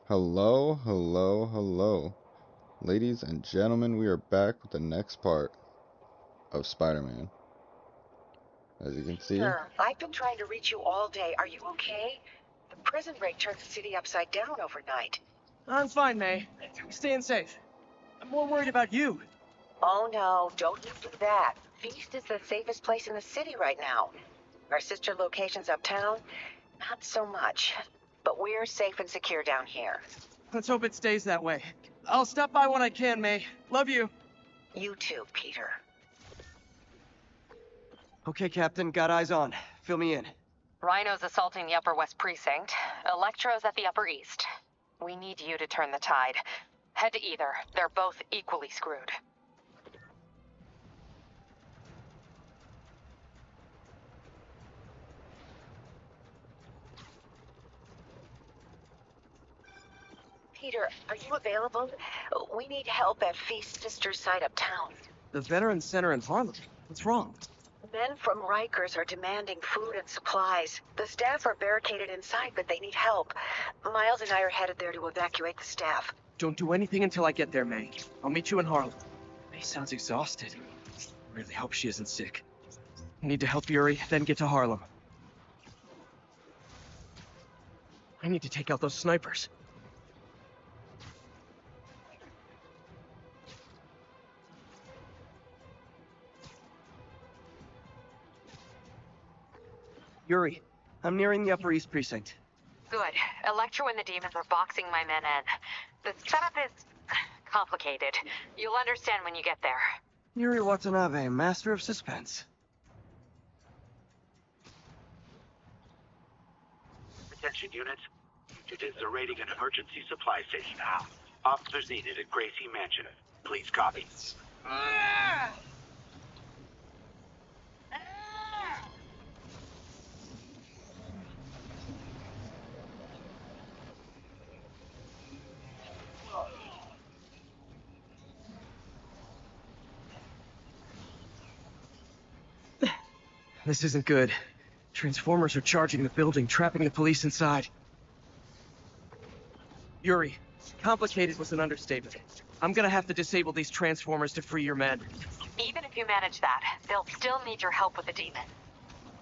Hello, hello, hello. Ladies and gentlemen, we are back with the next part of Spider-Man. As you can see, Peter, I've been trying to reach you all day. Are you okay? The prison break turned the city upside down overnight. I'm fine, May. Staying safe. I'm more worried about you. Oh no, don't you do that. Feast is the safest place in the city right now. Our sister locations uptown, not so much. But we're safe and secure down here. Let's hope it stays that way. I'll stop by when I can, May. Love you. You too, Peter. Okay, Captain. Got eyes on. Fill me in. Rhino's assaulting the Upper West Precinct. Electro's at the Upper East. We need you to turn the tide. Head to either. They're both equally screwed. Peter, are you available? We need help at Feast's sister's site uptown. The Veterans Center in Harlem. What's wrong? Men from Rikers are demanding food and supplies. The staff are barricaded inside, but they need help. Miles and I are headed there to evacuate the staff. Don't do anything until I get there, May. I'll meet you in Harlem. May sounds exhausted. Really hope she isn't sick. I need to help Yuri, then get to Harlem. I need to take out those snipers. Yuri, I'm nearing the Upper East Precinct. Good. Electro and the demons are boxing my men in. The setup is complicated. You'll understand when you get there. Yuri Watanabe, master of suspense. Attention units. It is the raiding an emergency supply station now. Officers needed at Gracie Mansion. Please copy. This isn't good. Transformers are charging the building, trapping the police inside. Yuri, complicated was an understatement. I'm gonna have to disable these transformers to free your men. Even if you manage that, they'll still need your help with the demon.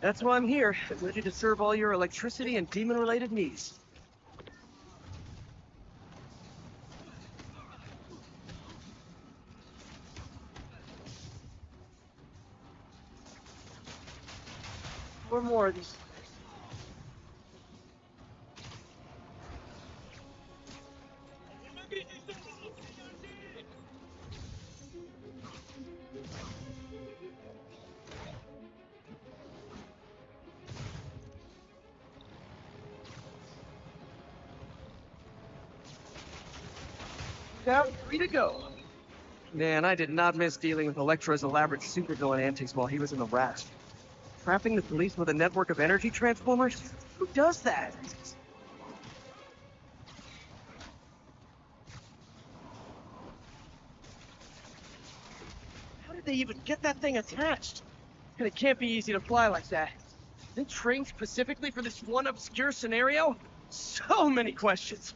That's why I'm here, ready to serve all your electricity and demon-related needs. Or more of these. Now, free to go. Man, I did not miss dealing with Electro's elaborate supervillain antics while he was in the rat. Trapping the police with a network of energy transformers? Who does that? How did they even get that thing attached? And it can't be easy to fly like that. They trained specifically for this one obscure scenario? So many questions.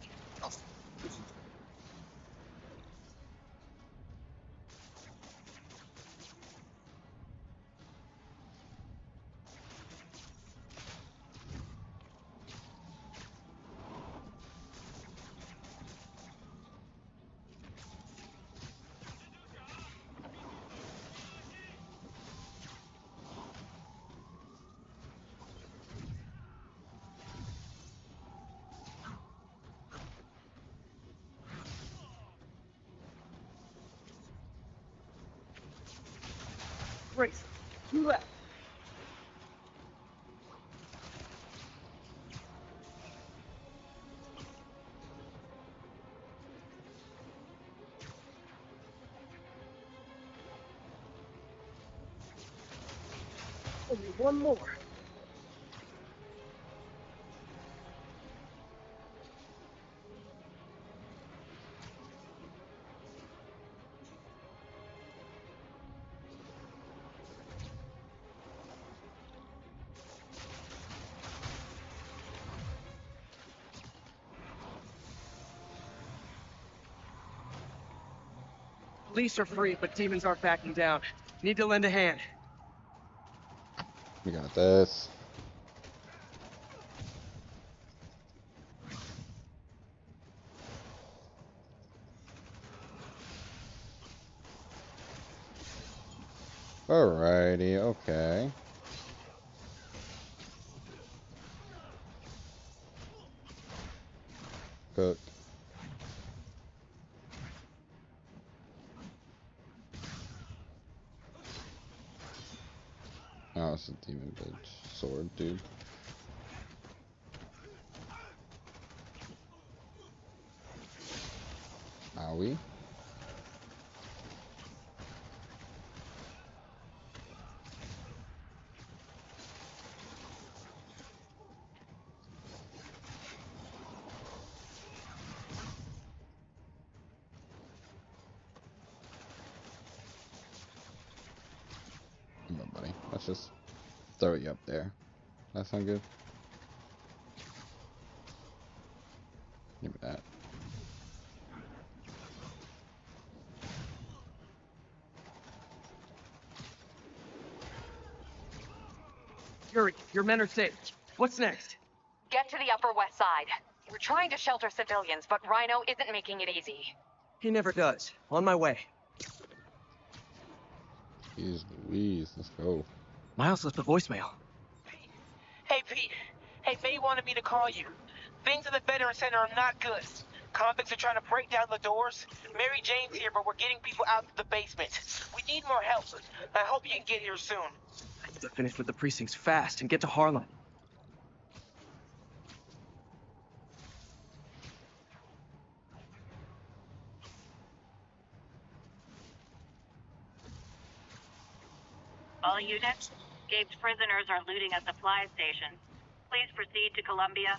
Great. You left. Only one more. Police are free, but demons aren't backing down. Need to lend a hand. We got this. Alrighty, okay. Cook. Oh, it's a demon bitch sword, dude. Owie. Come on, buddy. Let's just throw you up there. That sound good? Give me that. Yuri, your men are safe. What's next? Get to the Upper West Side. We're trying to shelter civilians, but Rhino isn't making it easy. He never does. On my way. Jeez Louise, let's go. Miles left a voicemail. Hey, Pete. Hey, May wanted me to call you. Things at the Veteran Center are not good. Convicts are trying to break down the doors. Mary Jane's here, but we're getting people out of the basement. We need more help. I hope you can get here soon. I need to finish with the precincts fast and get to Harlem. All units, escaped prisoners are looting a supply station. Please proceed to Columbia.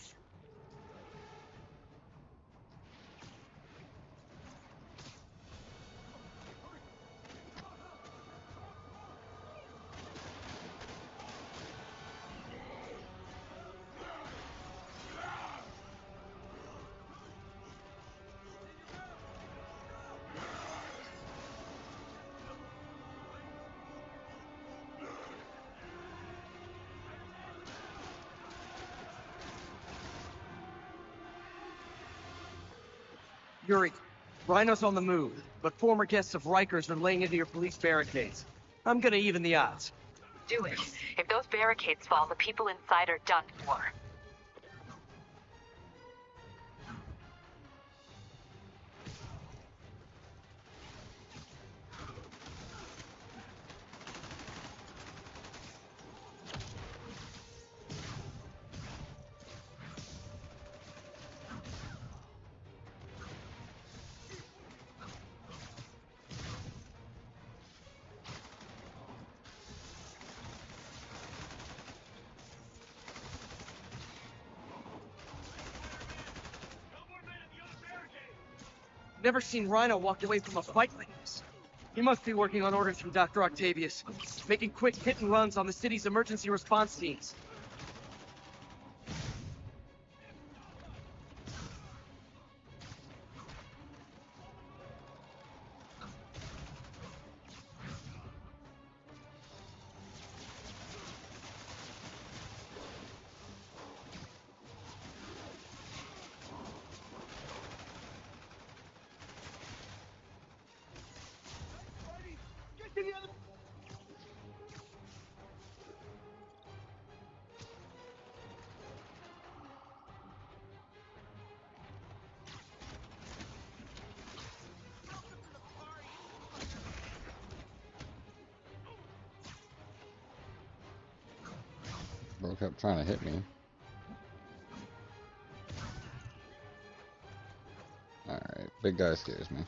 Yuri, Rhino's on the move, but former guests of Rikers are laying into your police barricades. I'm gonna even the odds. Do it. If those barricades fall, the people inside are done for. Never seen Rhino walk away from a fight like this. He must be working on orders from Dr. Octavius, making quick hit and runs on the city's emergency response teams. Bro kept trying to hit me. Alright, big guy scares me.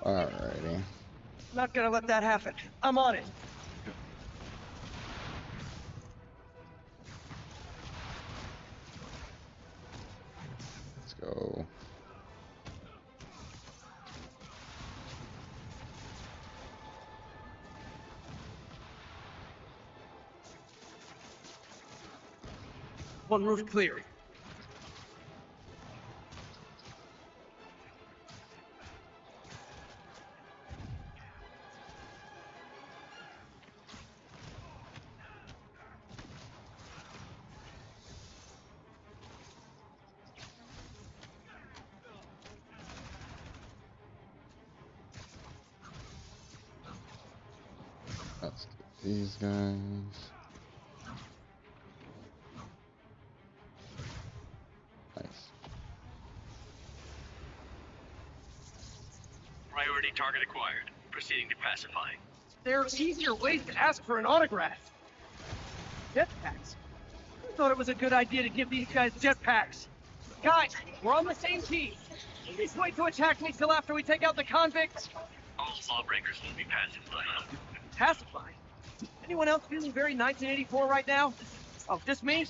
Alrighty. Not gonna let that happen. I'm on it. Let's go. One roof clear. Let's get these guys. Nice. Priority target acquired. Proceeding to pacify. There are easier ways to ask for an autograph. Jetpacks. I thought it was a good idea to give these guys jetpacks. Guys, we're on the same team. Please wait to attack me till after we take out the convicts. All lawbreakers will be pacified. Pacify. Anyone else feeling very 1984 right now? Oh, just me?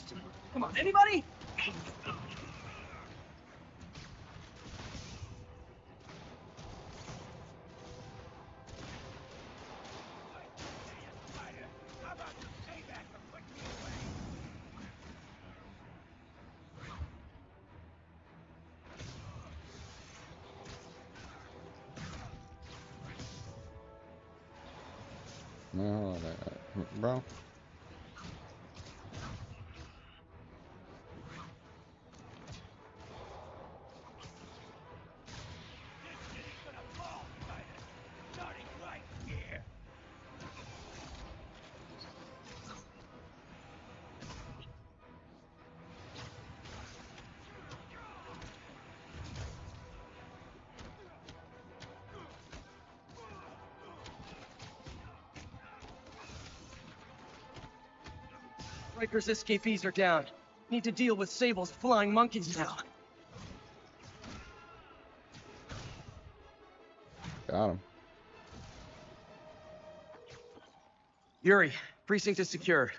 Come on, anybody? No, bro. Riker's escapees are down. Need to deal with Sable's flying monkeys now. Got him. Yuri, precinct is secured.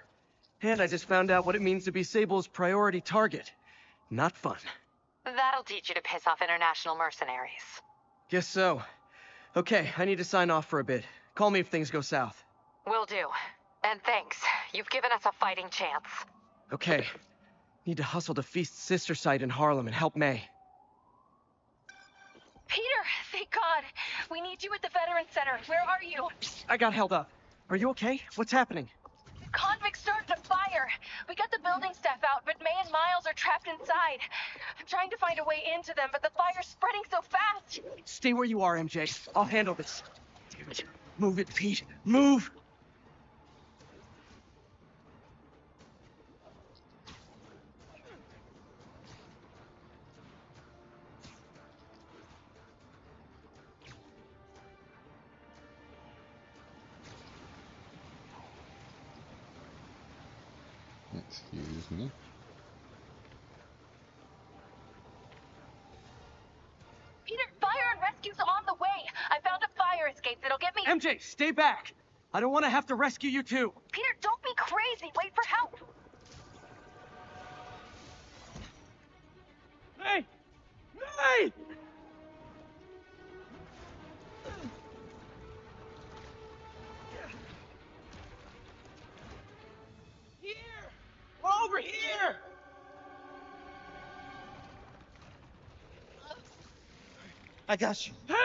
And I just found out what it means to be Sable's priority target. Not fun. That'll teach you to piss off international mercenaries. Guess so. Okay, I need to sign off for a bit. Call me if things go south. Will do. And thanks. You've given us a fighting chance. Okay. Need to hustle to Feast's sister site in Harlem and help May. Peter, thank God. We need you at the Veterans Center. Where are you? I got held up. Are you okay? What's happening? Convicts started a fire. We got the building staff out, but May and Miles are trapped inside. I'm trying to find a way into them, but the fire's spreading so fast. Stay where you are, MJ. I'll handle this. Damn it. Move it, Pete. Move! Excuse me. Peter, fire and rescue's on the way. I found a fire escape that'll get me... MJ, stay back! I don't want to have to rescue you too. Peter, don't be crazy. Wait for help. May! May! Here! Over here! I got you. Hang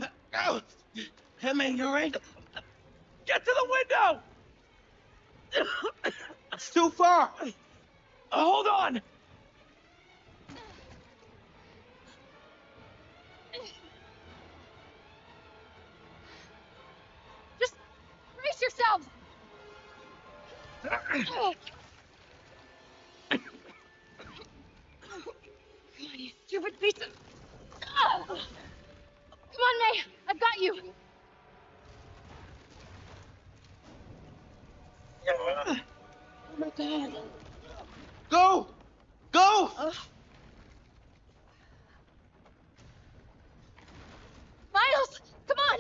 on! Oh. Hey, man, you alright? Get to the window! It's too far. Hold on! Just brace yourselves. You stupid piece of... Come on, May. I've got you. Oh my God. Go! Go! Miles, come on.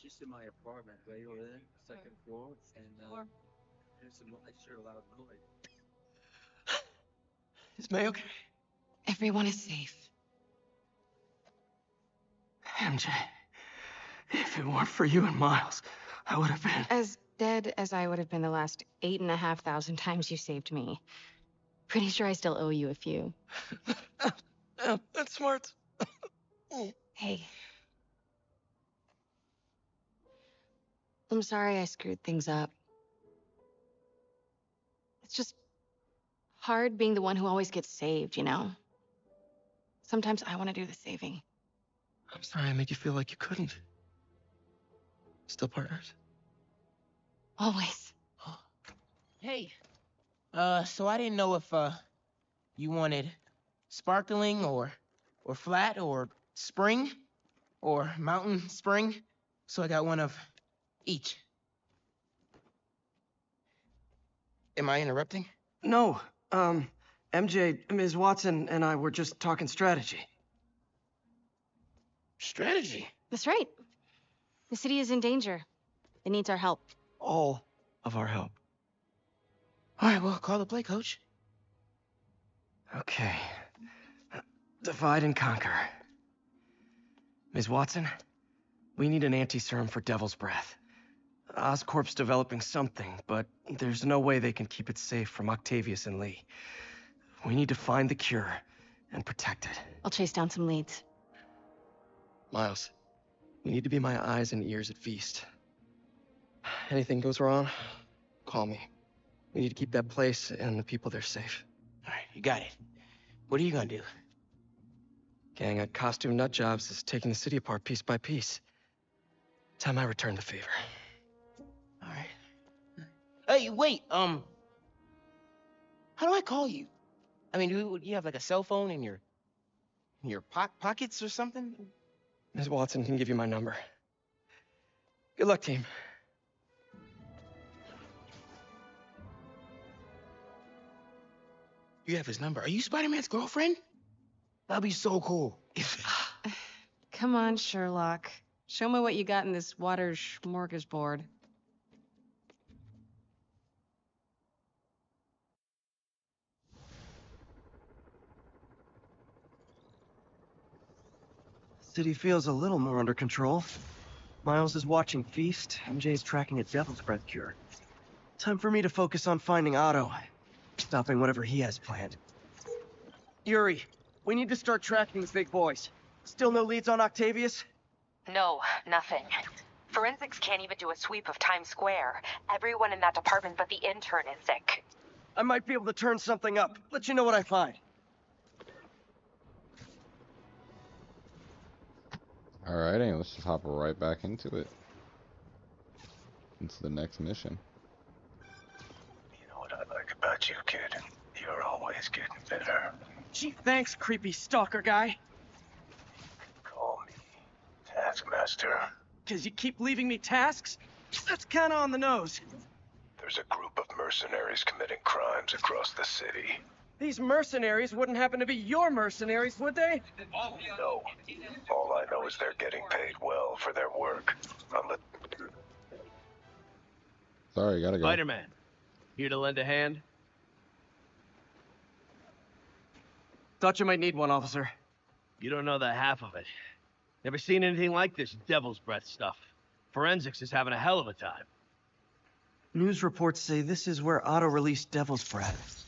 Just in my apartment, right over there, second floor, and there's some extra loud noise. Is May okay? Everyone is safe. MJ, if it weren't for you and Miles, I would have been... As dead as I would have been the last 8,500 times you saved me. Pretty sure I still owe you a few. That's smart. Hey. I'm sorry I screwed things up. It's just hard being the one who always gets saved, you know? Sometimes I want to do the saving. I'm sorry I made you feel like you couldn't. Still partners? Always. Hey, so I didn't know if, you wanted sparkling or flat or spring or mountain spring. So I got one of each. Am I interrupting? No, MJ, Ms. Watson and I were just talking strategy. Strategy? That's right. The city is in danger. It needs our help. All of our help. All right, well, call the play, coach. Okay. Divide and conquer. Ms. Watson, we need an anti-serum for Devil's Breath. Oscorp's developing something, but there's no way they can keep it safe from Octavius and Lee. We need to find the cure and protect it. I'll chase down some leads. Miles, you need to be my eyes and ears at Feast. Anything goes wrong, call me. We need to keep that place and the people there safe. All right, you got it. What are you gonna do? Gang at Costume Nut Jobs is taking the city apart piece by piece. Time I return the favor. All right. Hey, wait, how do I call you? I mean, do you have like a cell phone in your pockets or something? Ms. Watson can give you my number. Good luck, team. You have his number. Are you Spider-Man's girlfriend? That'd be so cool. Come on, Sherlock. Show me what you got in this water smorgasbord. City feels a little more under control. Miles is watching Feast. MJ's tracking a Devil's Breath cure. Time for me to focus on finding Otto. Stopping whatever he has planned. Yuri, we need to start tracking these big boys. Still no leads on Octavius? No, nothing. Forensics can't even do a sweep of Times Square. Everyone in that department but the intern is sick. I might be able to turn something up. Let you know what I find. Alrighty, let's just hop right back into it. Into the next mission. You know what I like about you, kid? You're always getting better. Gee, thanks, creepy stalker guy. Call me Taskmaster. 'Cause you keep leaving me tasks? That's kinda on the nose. There's a group of mercenaries committing crimes across the city. These mercenaries wouldn't happen to be your mercenaries, would they? No. All I know is they're getting paid well for their work. Sorry, gotta go. Spider-Man, here to lend a hand? Thought you might need one, officer. You don't know the half of it. Never seen anything like this Devil's Breath stuff. Forensics is having a hell of a time. News reports say this is where Otto released Devil's Breath.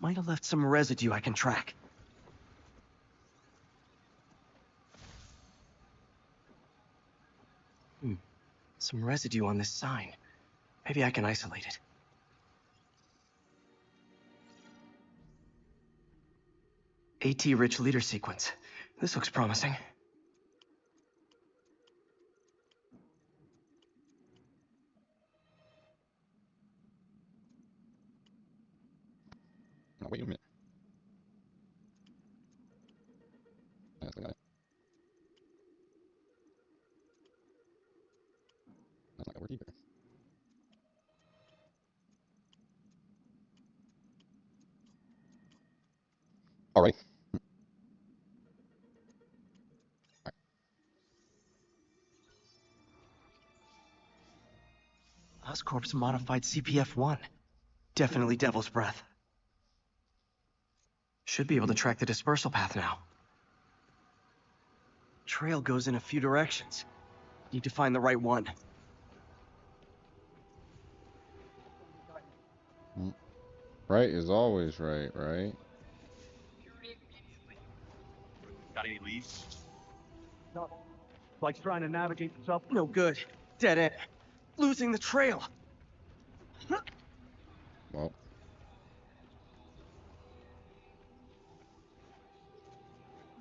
Might have left some residue I can track. Some residue on this sign. Maybe I can isolate it. AT-rich leader sequence. This looks promising. Oh, wait a minute. That's the guy. That's not gonna work either. Alright. Oscorp's modified CPF-1. Definitely Devil's Breath. Should be able to track the dispersal path now. Trail goes in a few directions. Need to find the right one. Right is always right, right? Got any leads? No. Like trying to navigate the sub. No good. Dead end. Losing the trail. Well,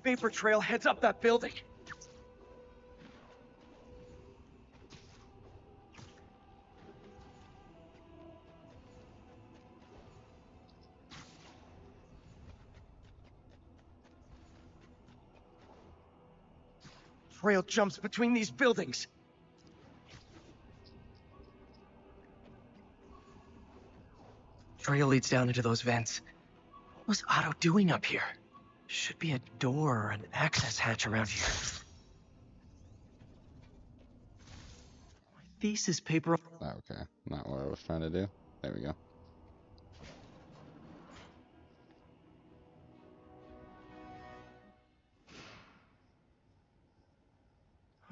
Vapor trail heads up that building. Trail jumps between these buildings. Trail leads down into those vents. What was Otto doing up here? Should be a door or an access hatch around here. My thesis paper. okay. Not what I was trying to do. There we go.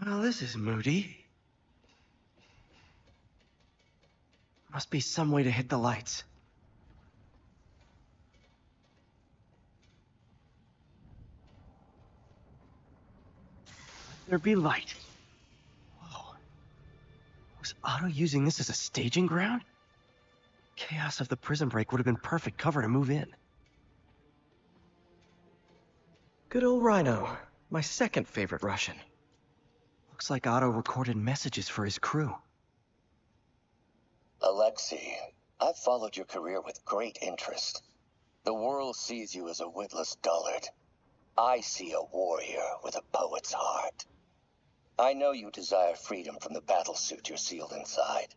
Well, this is moody. Must be some way to hit the lights. There be light. Whoa. Was Otto using this as a staging ground? Chaos of the prison break would have been perfect cover to move in. Good old Rhino. My second favorite Russian. Looks like Otto recorded messages for his crew. Alexei, I've followed your career with great interest. The world sees you as a witless dullard. I see a warrior with a poet's heart. I know you desire freedom from the battlesuit you're sealed inside.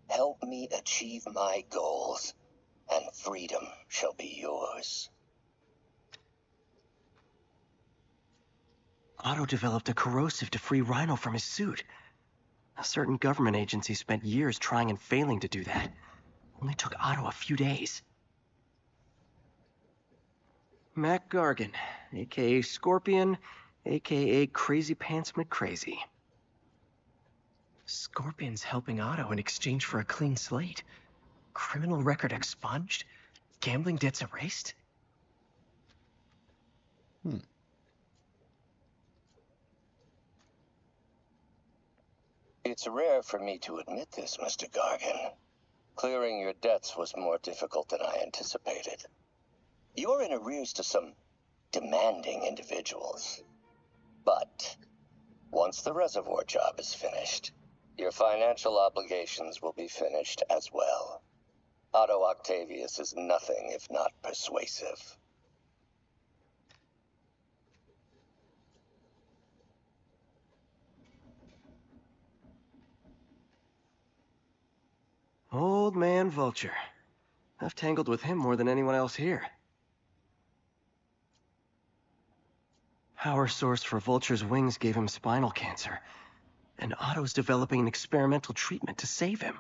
Help me achieve my goals, and freedom shall be yours. Otto developed a corrosive to free Rhino from his suit. A certain government agency spent years trying and failing to do that. Only took Otto a few days. Mac Gargan, aka Scorpion, aka Crazy Pants McCrazy. Scorpion's helping Otto in exchange for a clean slate. Criminal record expunged? Gambling debts erased? It's rare for me to admit this, Mr. Gargan. Clearing your debts was more difficult than I anticipated. You're in arrears to some demanding individuals. But once the reservoir job is finished, your financial obligations will be finished as well. Otto Octavius is nothing if not persuasive. Old man Vulture. I've tangled with him more than anyone else here. Power source for Vulture's wings gave him spinal cancer, and Otto's developing an experimental treatment to save him.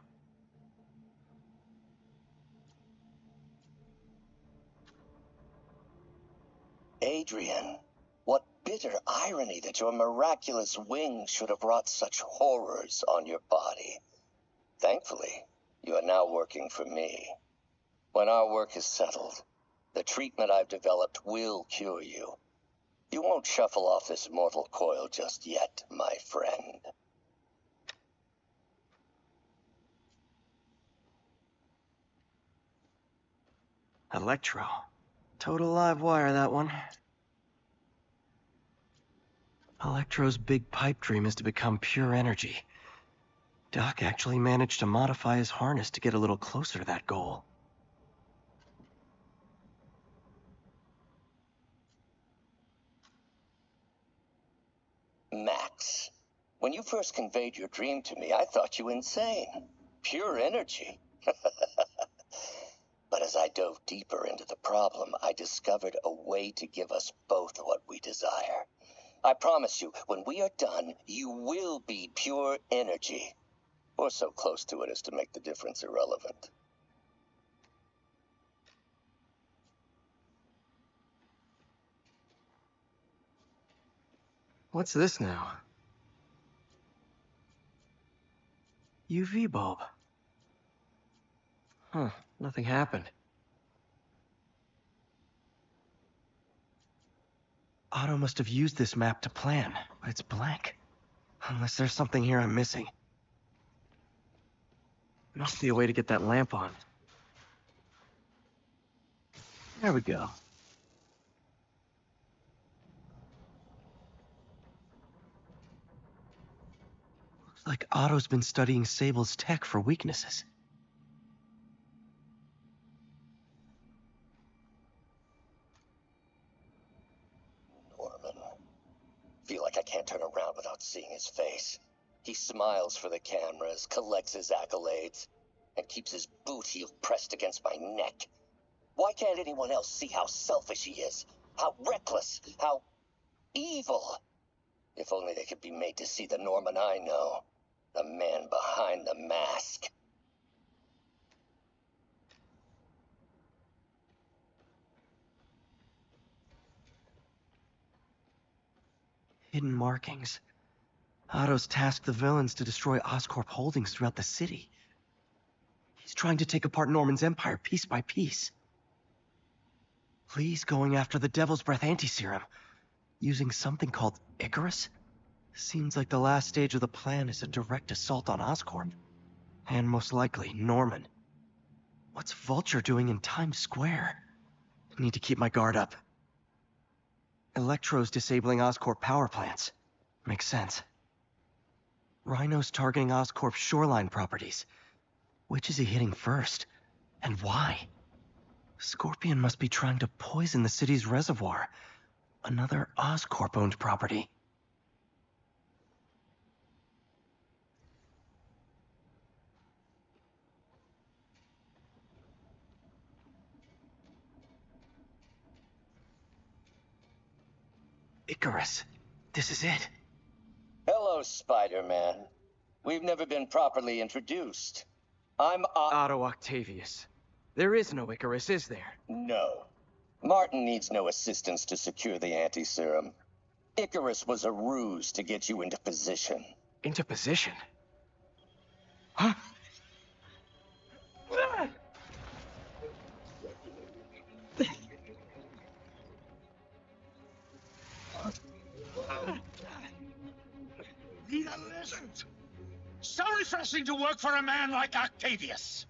Adrian, what bitter irony that your miraculous wings should have wrought such horrors on your body. Thankfully, you are now working for me. When our work is settled, the treatment I've developed will cure you. You won't shuffle off this mortal coil just yet, my friend. Electro. Total live wire, that one. Electro's big pipe dream is to become pure energy. Doc actually managed to modify his harness to get a little closer to that goal. Max, when you first conveyed your dream to me, I thought you insane. Pure energy. But as I dove deeper into the problem, I discovered a way to give us both what we desire. I promise you, when we are done, you will be pure energy. or so close to it as to make the difference irrelevant. What's this now? UV bulb. Huh, nothing happened. Otto must have used this map to plan, but it's blank. Unless there's something here I'm missing. Must be a way to get that lamp on. There we go. Looks like Otto's been studying Sable's tech for weaknesses. Norman. Feel like I can't turn around without seeing his face. He smiles for the cameras, collects his accolades, and keeps his boot heel pressed against my neck. Why can't anyone else see how selfish he is? How reckless? How evil? If only they could be made to see the Norman I know. The man behind the mask. Hidden markings. Otto's tasked the villains to destroy Oscorp holdings throughout the city. He's trying to take apart Norman's empire piece by piece. Lee's going after the Devil's Breath anti-serum, using something called Icarus? Seems like the last stage of the plan is a direct assault on Oscorp. And most likely, Norman. What's Vulture doing in Times Square? I need to keep my guard up. Electro's disabling Oscorp power plants. Makes sense. Rhino's targeting Oscorp's shoreline properties. Which is he hitting first? And why? Scorpion must be trying to poison the city's reservoir. Another Oscorp-owned property. Icarus. This is it. Hello, Spider-Man. We've never been properly introduced. I'm Otto Octavius. There is no Icarus, is there? No. Martin needs no assistance to secure the anti-serum. Icarus was a ruse to get you into position. Into position? Huh? Need a lizard. So refreshing to work for a man like Octavius.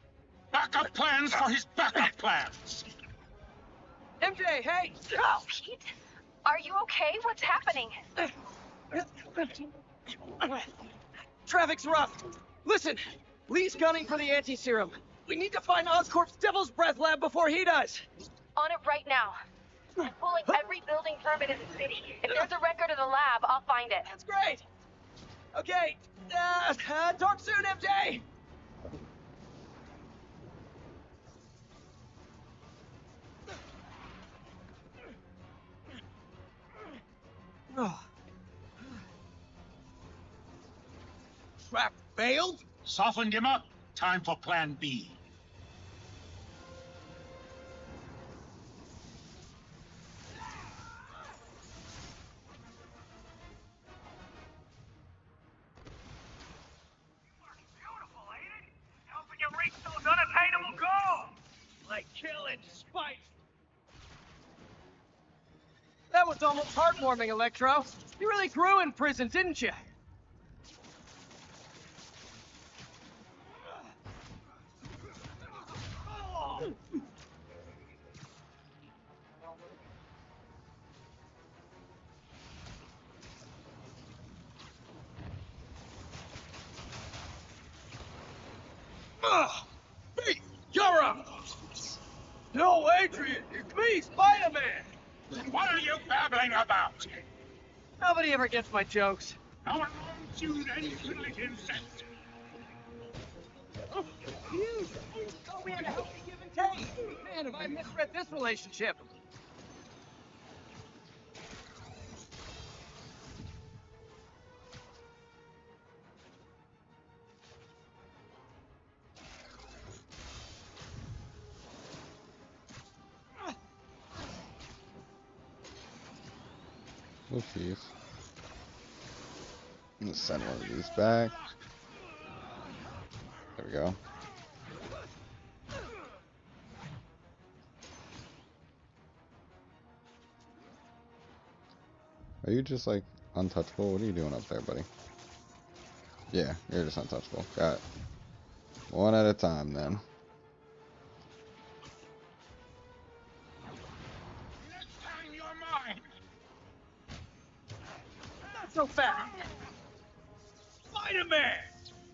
Backup plans for his backup plans. MJ, hey! Oh, Pete? Are you okay? What's happening? Traffic's rough. Listen, Lee's gunning for the anti-serum. We need to find Oscorp's Devil's Breath lab before he does. On it right now. I'm pulling every building permit in the city. If there's a record of the lab, I'll find it. That's great. Okay, talk soon, MJ! Oh. Trap failed? Softened him up. Time for plan B. That was almost heartwarming, Electro. You really grew in prison, didn't you? Hey, you're up! No, Adrian, it's me, Spider-Man! Then what are you babbling about? Nobody ever gets my jokes. No one wants you, then you little insect. You thought we had a healthy give and take. Man, have I misread this relationship. Oh, jeez. I'm gonna send one of these back. There we go. Are you just like untouchable? What are you doing up there, buddy? Yeah, you're just untouchable. Got it. One at a time then. Next time you're mine. Not so fast. Spider-Man!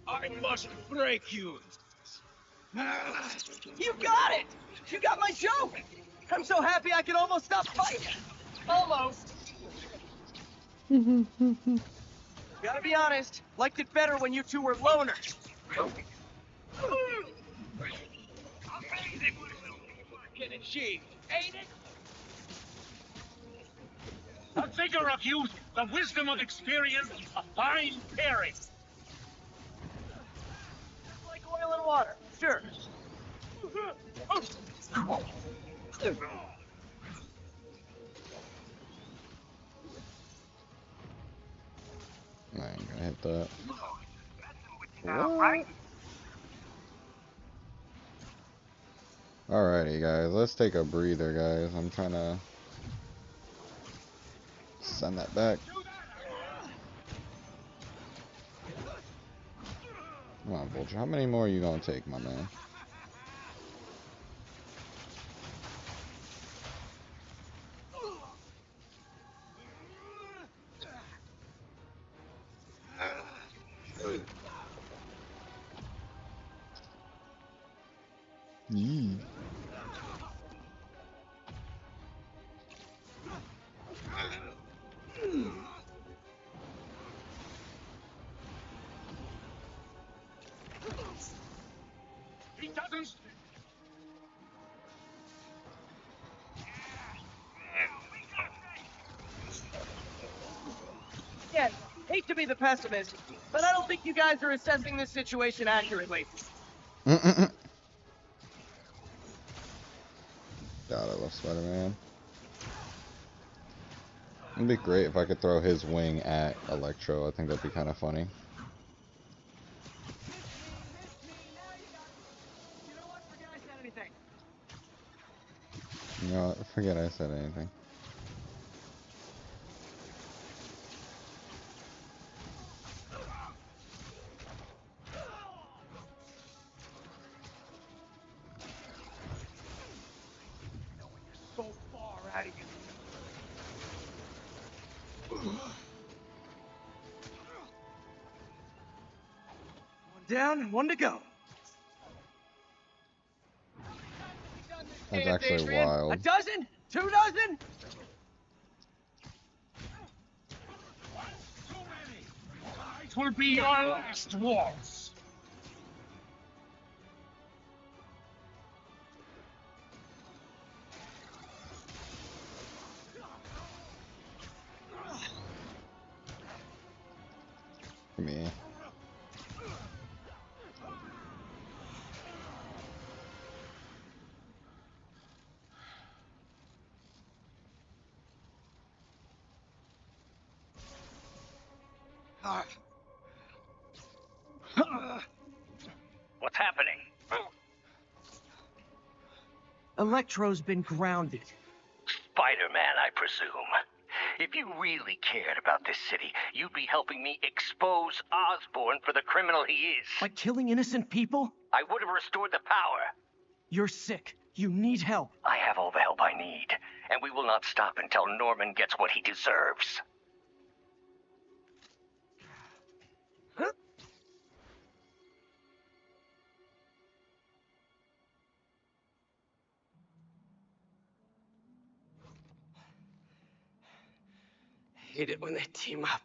I must break you. You got it! You got my joke! I'm so happy I can almost stop fighting! Almost! Gotta be honest, liked it better when you two were loners. Amazing work achieved, ain't it? The vigor of youth, the wisdom of experience, a fine pairing. Like oil and water, sure. I ain't gonna hit that. Right? Alrighty, guys. Let's take a breather, guys. I'm trying to send that back. Come on, Vulture. How many more are you gonna take, my man? Yee. He doesn't. Yeah, hate to be the pessimist, but I don't think you guys are assessing this situation accurately. God, I love Spider-Man. It'd be great if I could throw his wing at Electro. I think that'd be kind of funny. You know what? Forget I said anything. So far out of you. One down, one to go. That's actually wild. A dozen? 2 dozen? Too many. It will be your last waltz. Give me. What's happening? Electro's been grounded. Spider-Man, I presume. If you really cared about this city, you'd be helping me expose Osborn for the criminal he is. By killing innocent people? I would have restored the power. You're sick. You need help. I have all the help I need, and we will not stop until Norman gets what he deserves. Huh? Hate it when they team up.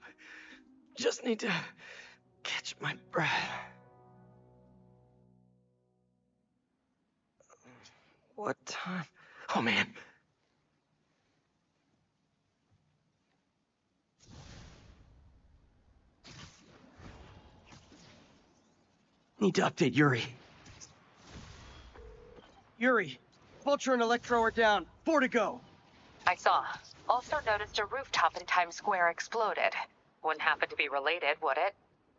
Just need to catch my breath. What time? Oh, man. Need to update Yuri. Yuri, Vulture and Electro are down. 4 to go. I saw. Also noticed a rooftop in Times Square exploded. Wouldn't happen to be related, would it?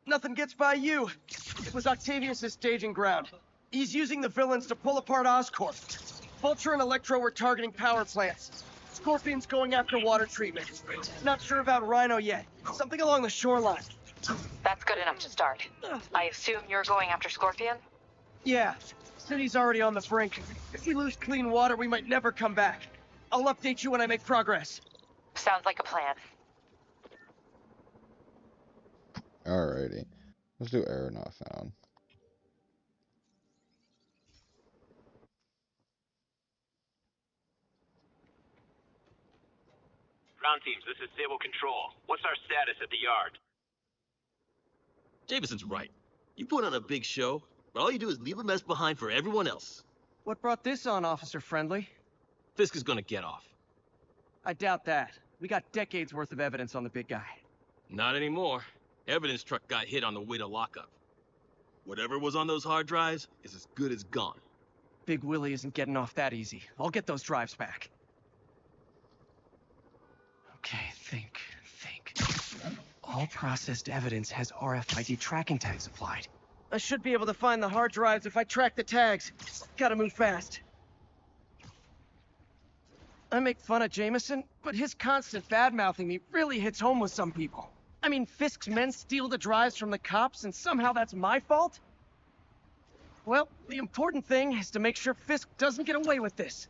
Nothing gets by you. It was Octavius' staging ground. He's using the villains to pull apart Oscorp. Vulture and Electro were targeting power plants. Scorpion's going after water treatment. Not sure about Rhino yet. Something along the shoreline. That's good enough to start. I assume you're going after Scorpion? Yeah, city's already on the brink. If we lose clean water, we might never come back. I'll update you when I make progress. Sounds like a plan. Alrighty. Let's do error not found. Ground teams, this is Sable Control. What's our status at the yard? Jefferson's right. You put on a big show, but all you do is leave a mess behind for everyone else. What brought this on, Officer Friendly? Fisk is gonna get off. I doubt that. We got decades worth of evidence on the big guy. Not anymore. Evidence truck got hit on the way to lockup. Whatever was on those hard drives is as good as gone. Big Willie isn't getting off that easy. I'll get those drives back. Okay, think. All processed evidence has RFID tracking tags applied. I should be able to find the hard drives if I track the tags. Gotta move fast. I make fun of Jameson, but his constant bad-mouthing me really hits home with some people. I mean, Fisk's men steal the drives from the cops, and somehow that's my fault? Well, the important thing is to make sure Fisk doesn't get away with this.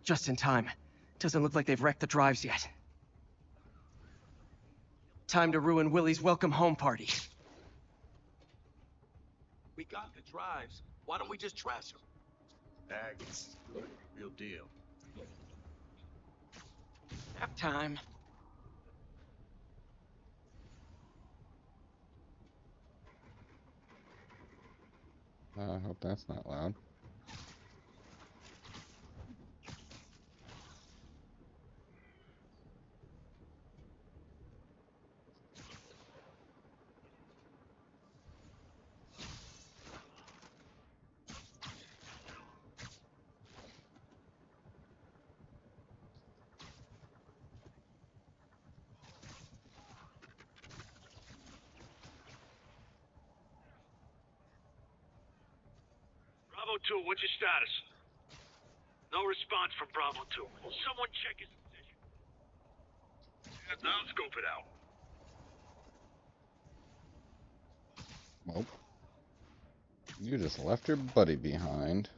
Just in time. Doesn't look like they've wrecked the drives yet. Time to ruin Willie's welcome home party. We got the drives. Why don't we just trash them? Tags. Real deal. Nap time. I hope that's not loud. Bravo 2, what's your status? No response from Bravo 2. Will someone check his position? Yeah, I'll scope it out. Well, you just left your buddy behind.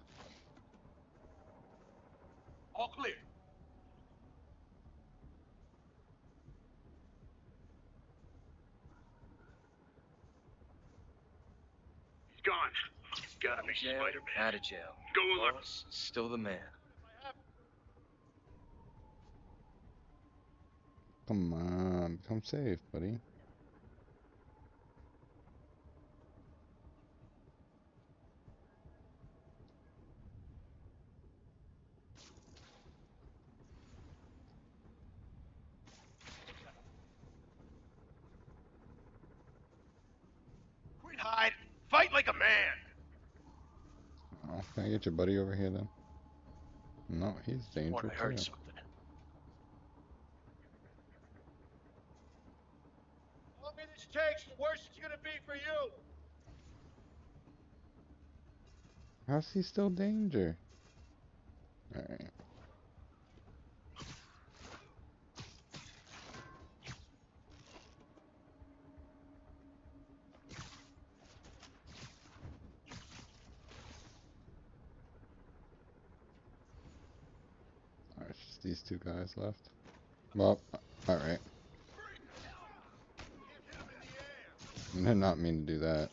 All clear. He's gone. Gotta be Spider-Man. Out of jail. Go alert. Boss, still the man. Come on, become safe, buddy. Quit hiding. Fight like a man. Oh, can I get your buddy over here then? No, he's dangerous. I heard too. something. The longer this takes, the worse it's gonna be for you. How's he still danger? Alright. Alright, just these two guys left. Well, alright. I did not mean to do that.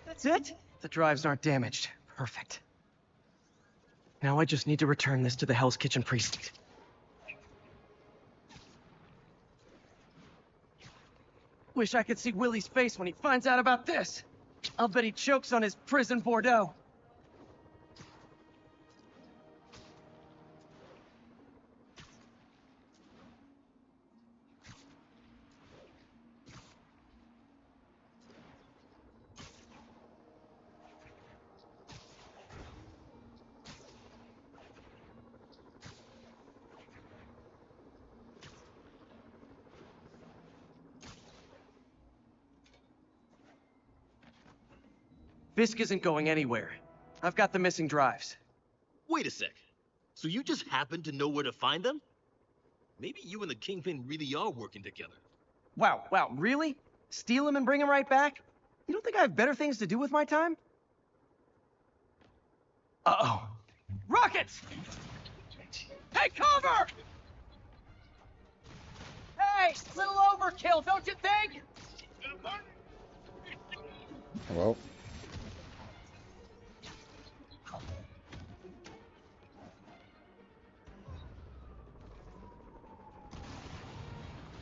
That's it? The drives aren't damaged. Perfect. Now I just need to return this to the Hell's Kitchen precinct. Wish I could see Willie's face when he finds out about this. I'll bet he chokes on his prison Bordeaux. Fisk isn't going anywhere. I've got the missing drives. Wait a sec. So you just happen to know where to find them? Maybe you and the Kingpin really are working together. Wow, really? Steal him and bring him right back? You don't think I have better things to do with my time? Uh-oh. Rockets! Hey, cover! Hey, little overkill, don't you think? Well.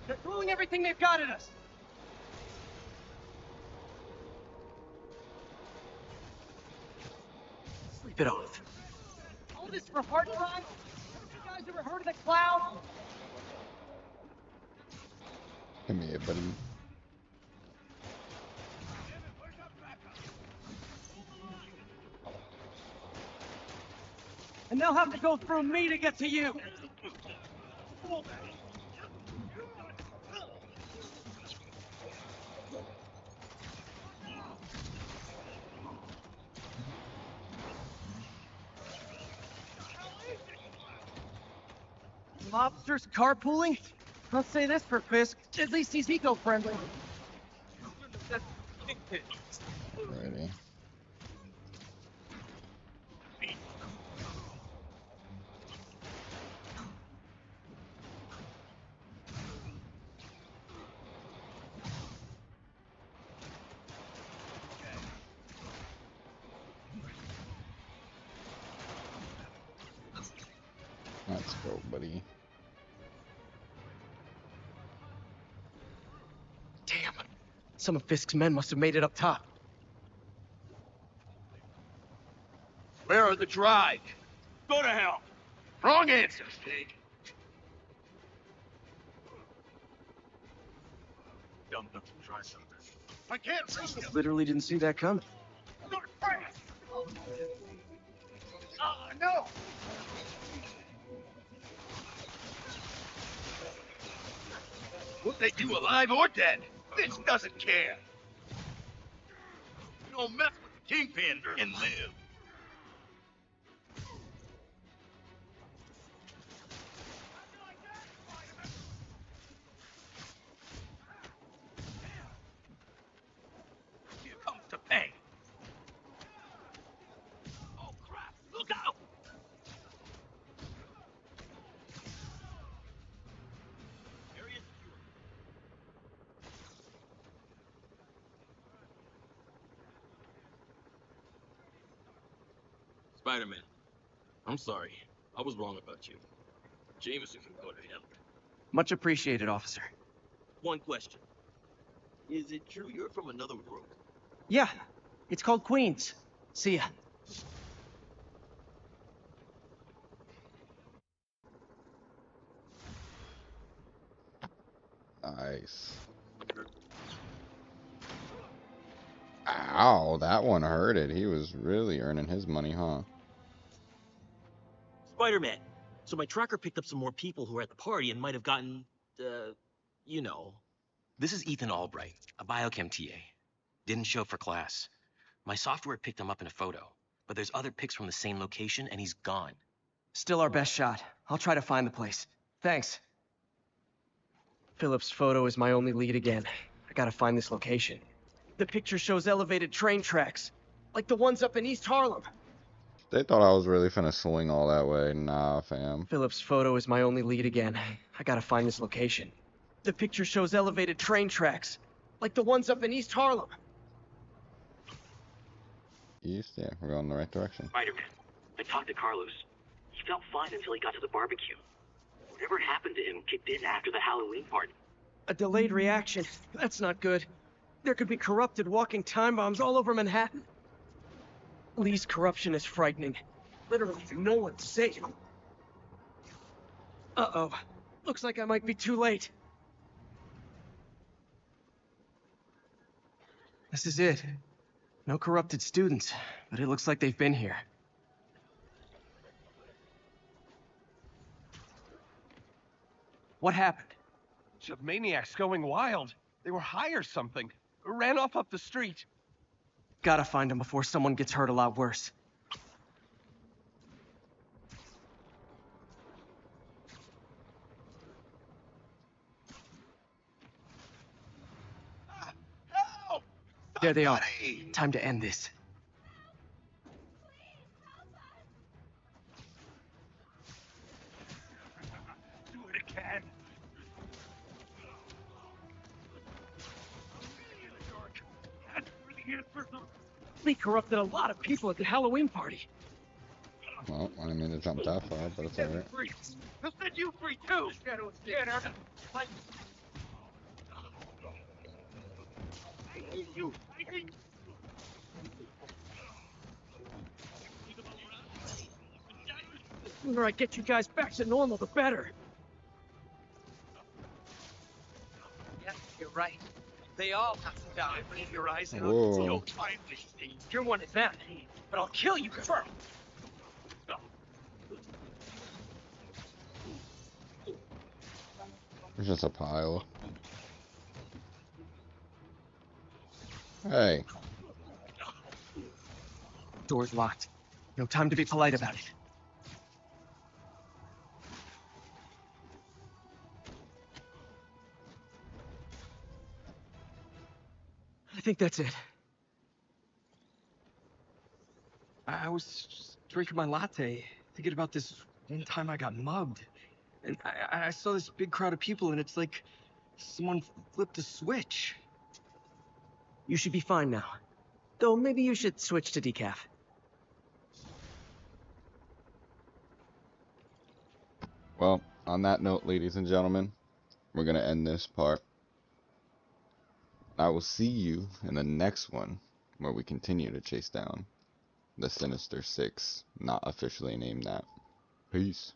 They're throwing everything they've got at us. Sleep it off. All this for hard drive? Have you guys ever heard of the cloud? Come here, buddy. And they'll have to go through me to get to you. Lobsters carpooling? I'll say this for Fisk. At least he's eco-friendly. Ready. Let's go, buddy. Damn. Some of Fisk's men must have made it up top. Where are the drive? Go to hell. Wrong answer, Stig. Dumb enough to try something. I can't see you. Literally didn't see that coming. No! What they do, alive or dead? This doesn't care. You don't mess with the Kingpin and live. Here comes the pain. Oh crap! Look out! Area secure. Spider-Man, I'm sorry. I was wrong about you. Jameson can go to hell. Much appreciated, officer. One question. Is it true you're from another world? Yeah, it's called Queens. See ya. Nice. Ow, that one hurted. He was really earning his money, huh? Spider-Man, so my tracker picked up some more people who were at the party and might have gotten, you know. This is Ethan Albright, a biochem TA. Didn't show for class. My software picked him up in a photo, but there's other pics from the same location and he's gone. Still our best shot. I'll try to find the place. Thanks. Philip's photo is my only lead again. I gotta find this location. The picture shows elevated train tracks, like the ones up in East Harlem. They thought I was really finna swing all that way. Nah, fam. Philip's photo is my only lead again. I gotta find this location. The picture shows elevated train tracks, like the ones up in East Harlem. East? Yeah, we're going in the right direction. Spider-Man, I talked to Carlos. He felt fine until he got to the barbecue. Whatever happened to him kicked in after the Halloween party. A delayed reaction. That's not good. There could be corrupted walking time bombs all over Manhattan. Lee's corruption is frightening. Literally, no one's safe. Uh-oh. Looks like I might be too late. This is it. No corrupted students, but it looks like they've been here. What happened? Bunch of maniacs going wild. They were high or something. Ran off up the street. Gotta find them before someone gets hurt a lot worse. Help! There they are. Time to end this. Do it again. That's where the answer is. Lee corrupted a lot of people at the Halloween party. Well, I didn't mean to jump that far, but it's alright. He'll set you free too. Get her. I hate you. I hate you. The sooner I get you guys back to normal, the better. Yeah, you're right. They all have to die. Keep your eyes out. Whoa. You'll find this thing. You're one of them, but I'll kill you first. There's just a pile. Hey. Door's locked. No time to be polite about it. I think that's it. I was just drinking my latte, thinking about this one time I got mugged. And I saw this big crowd of people, and it's like someone flipped a switch. You should be fine now. Though maybe you should switch to decaf. Well, on that note, ladies and gentlemen, we're going to end this part. I will see you in the next one, where we continue to chase down the Sinister Six, not officially named that. Peace.